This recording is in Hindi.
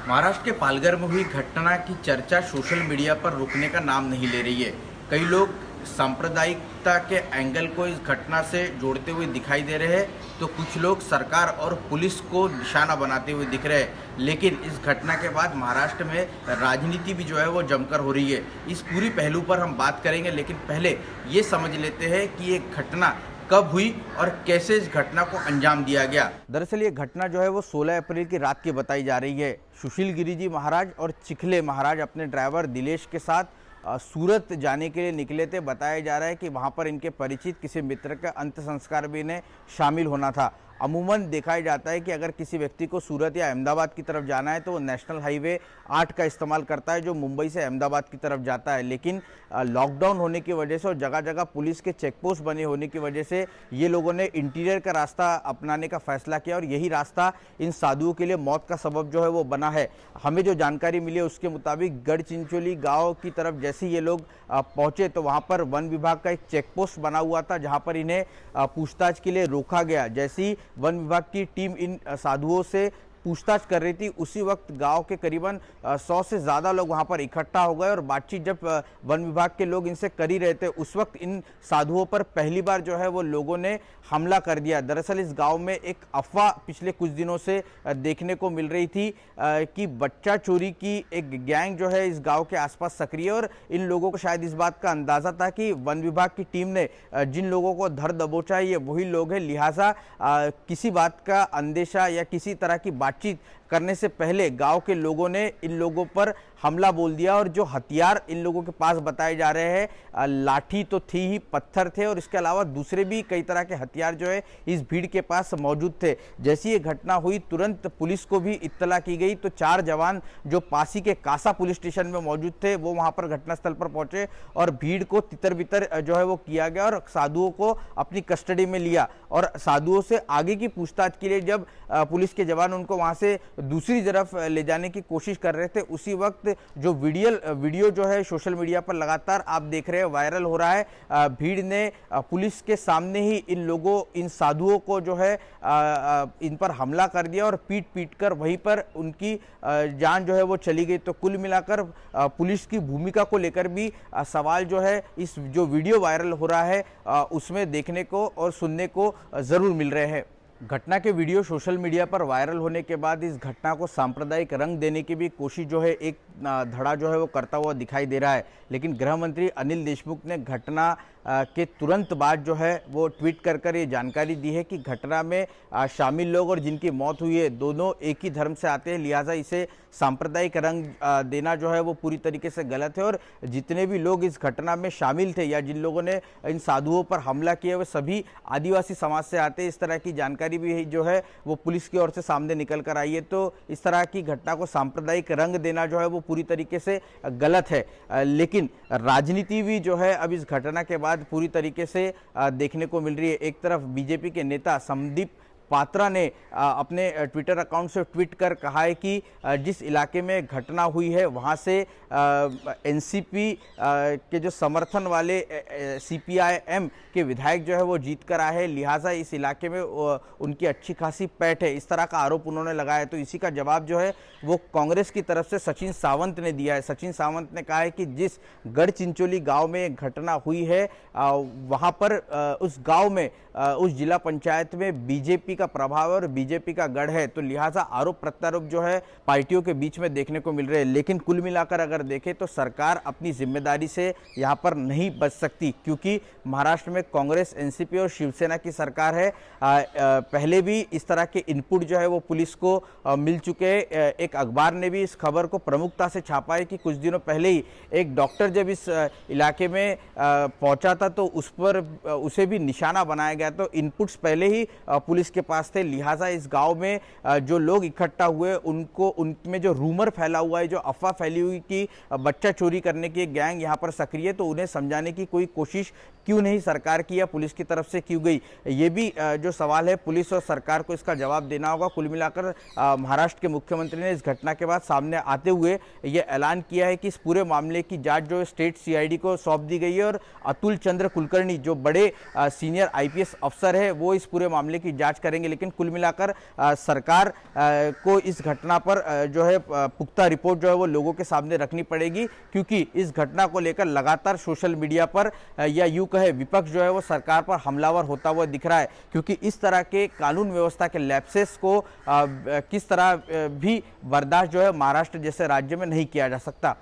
महाराष्ट्र के पालघर में हुई घटना की चर्चा सोशल मीडिया पर रुकने का नाम नहीं ले रही है। कई लोग सांप्रदायिकता के एंगल को इस घटना से जोड़ते हुए दिखाई दे रहे हैं, तो कुछ लोग सरकार और पुलिस को निशाना बनाते हुए दिख रहे हैं। लेकिन इस घटना के बाद महाराष्ट्र में राजनीति भी जो है वो जमकर हो रही है। इस पूरी पहलू पर हम बात करेंगे, लेकिन पहले ये समझ लेते हैं कि ये घटना कब हुई और कैसे इस घटना को अंजाम दिया गया। दरअसल ये घटना जो है वो 16 अप्रैल की रात की बताई जा रही है। सुशील गिरिजी महाराज और चिखले महाराज अपने ड्राइवर दिलेश के साथ सूरत जाने के लिए निकले थे। बताया जा रहा है कि वहां पर इनके परिचित किसी मित्र का अंत संस्कार भी इन्हें शामिल होना था। अमूमन देखा जाता है कि अगर किसी व्यक्ति को सूरत या अहमदाबाद की तरफ जाना है तो वो नेशनल हाईवे 8 का इस्तेमाल करता है, जो मुंबई से अहमदाबाद की तरफ जाता है। लेकिन लॉकडाउन होने की वजह से और जगह जगह पुलिस के चेकपोस्ट बने होने की वजह से ये लोगों ने इंटीरियर का रास्ता अपनाने का फैसला किया और यही रास्ता इन साधुओं के लिए मौत का सबब जो है वो बना है। हमें जो जानकारी मिली है उसके मुताबिक गढ़चिंचोली गाँव की तरफ जैसे ये लोग पहुंचे तो वहाँ पर वन विभाग का एक चेकपोस्ट बना हुआ था, जहाँ पर इन्हें पूछताछ के लिए रोका गया। जैसी वन विभाग की टीम इन साधुओं से पूछताछ कर रही थी, उसी वक्त गांव के करीबन 100 से ज़्यादा लोग वहां पर इकट्ठा हो गए और बातचीत जब वन विभाग के लोग इनसे कर ही रहे थे, उस वक्त इन साधुओं पर पहली बार जो है वो लोगों ने हमला कर दिया। दरअसल इस गांव में एक अफवाह पिछले कुछ दिनों से देखने को मिल रही थी कि बच्चा चोरी की एक गैंग जो है इस गाँव के आसपास सक्रिय, और इन लोगों को शायद इस बात का अंदाज़ा था कि वन विभाग की टीम ने जिन लोगों को धर दबोचा है ये वही लोग हैं, लिहाजा किसी बात का अंदेशा या किसी तरह की बातचीत करने से पहले गांव के लोगों ने इन लोगों पर हमला बोल दिया। और जो हथियार इन लोगों के पास बताए जा रहे हैं, लाठी तो थी ही, पत्थर थे और इसके अलावा दूसरे भी कई तरह के हथियार जो है इस भीड़ के पास मौजूद थे। जैसी ये घटना हुई तुरंत पुलिस को भी इत्तला की गई, तो 4 जवान जो पासी के कासा पुलिस स्टेशन में मौजूद थे वो वहां पर घटनास्थल पर पहुंचे और भीड़ को तितर बितर जो है वो किया गया और साधुओं को अपनी कस्टडी में लिया। और साधुओं से आगे की पूछताछ के लिए जब पुलिस के जवान उनको वहां से दूसरी तरफ ले जाने की कोशिश कर रहे थे, उसी वक्त जो वीडियो जो है सोशल मीडिया पर लगातार आप देख रहे हैं वायरल हो रहा है। भीड़ ने पुलिस के सामने ही इन साधुओं को जो है इन पर हमला कर दिया और पीट कर वहीं पर उनकी जान जो है वो चली गई। तो कुल मिलाकर पुलिस की भूमिका को लेकर भी सवाल जो है इस जो वीडियो वायरल हो रहा है उसमें देखने को और सुनने को जरूर मिल रहे हैं। घटना के वीडियो सोशल मीडिया पर वायरल होने के बाद इस घटना को सांप्रदायिक रंग देने की भी कोशिश जो है एक धड़ा जो है वो करता हुआ दिखाई दे रहा है। लेकिन गृह मंत्री अनिल देशमुख ने घटना के तुरंत बाद जो है वो ट्वीट कर ये जानकारी दी है कि घटना में शामिल लोग और जिनकी मौत हुई है दोनों एक ही धर्म से आते हैं, लिहाजा इसे सांप्रदायिक रंग देना जो है वो पूरी तरीके से गलत है। और जितने भी लोग इस घटना में शामिल थे या जिन लोगों ने इन साधुओं पर हमला किया वे सभी आदिवासी समाज से आते हैं। इस तरह की जानकारी भी जो है वो पुलिस की ओर से सामने निकल कर आई है। तो इस तरह की घटना को सांप्रदायिक रंग देना जो है वो पूरी तरीके से गलत है। लेकिन राजनीति भी जो है अब इस घटना के बाद पूरी तरीके से देखने को मिल रही है। एक तरफ बीजेपी के नेता संदीप पात्रा ने अपने ट्विटर अकाउंट से ट्वीट कर कहा है कि जिस इलाके में घटना हुई है वहां से एनसीपी के जो समर्थन वाले सीपीआईएम के विधायक जो है वो जीत कर आए हैं, लिहाजा इस इलाके में उनकी अच्छी खासी पैठ है, इस तरह का आरोप उन्होंने लगाया। तो इसी का जवाब जो है वो कांग्रेस की तरफ से सचिन सावंत ने दिया है। सचिन सावंत ने कहा है कि जिस गढ़चिंचोली गांव में घटना हुई है वहां पर उस गांव में उस जिला पंचायत में बीजेपी का प्रभाव और बीजेपी का गढ़ है, तो लिहाजा आरोप प्रत्यारोप जो है पार्टियों के बीच में देखने को मिल रहे हैं। लेकिन कुल मिलाकर अगर देखें तो सरकार अपनी जिम्मेदारी से यहाँ पर नहीं बच सकती, क्योंकि महाराष्ट्र में कांग्रेस, एनसीपी और शिवसेना की सरकार है। पहले भी इस तरह के इनपुट जो है वो पुलिस को मिल चुके हैं। एक अखबार ने भी इस खबर को प्रमुखता से छापा है कि कुछ दिनों पहले ही एक डॉक्टर जब इस इलाके में पहुंचा था तो उसे भी निशाना बनाया गया। तो इनपुट्स पहले ही पुलिस के पास थे, लिहाजा इस गांव में जो लोग इकट्ठा हुए उनमें जो रूमर फैला हुआ है, जो अफवाह फैली हुई कि बच्चा चोरी करने की एक गैंग यहां पर सक्रिय है, तो उन्हें समझाने की कोई कोशिश क्यों नहीं सरकार की या पुलिस की तरफ से क्यों गई, ये भी जो सवाल है पुलिस और सरकार को इसका जवाब देना होगा। कुल मिलाकर महाराष्ट्र के मुख्यमंत्री ने इस घटना के बाद सामने आते हुए ये ऐलान किया है कि इस पूरे मामले की जांच जो स्टेट सीआईडी को सौंप दी गई है और अतुल चंद्र कुलकर्णी जो बड़े सीनियर आईपीएस अफसर है वो इस पूरे मामले की जांच करेंगे। लेकिन कुल मिलाकर सरकार को इस घटना पर जो है पुख्ता रिपोर्ट जो है वो लोगों के सामने रखनी पड़ेगी, क्योंकि इस घटना को लेकर लगातार सोशल मीडिया पर या यूं कहे विपक्ष जो है वो सरकार पर हमलावर होता हुआ दिख रहा है, क्योंकि इस तरह के कानून व्यवस्था के लैप्सेस को किस तरह भी बर्दाश्त जो है महाराष्ट्र जैसे राज्य में नहीं किया जा सकता।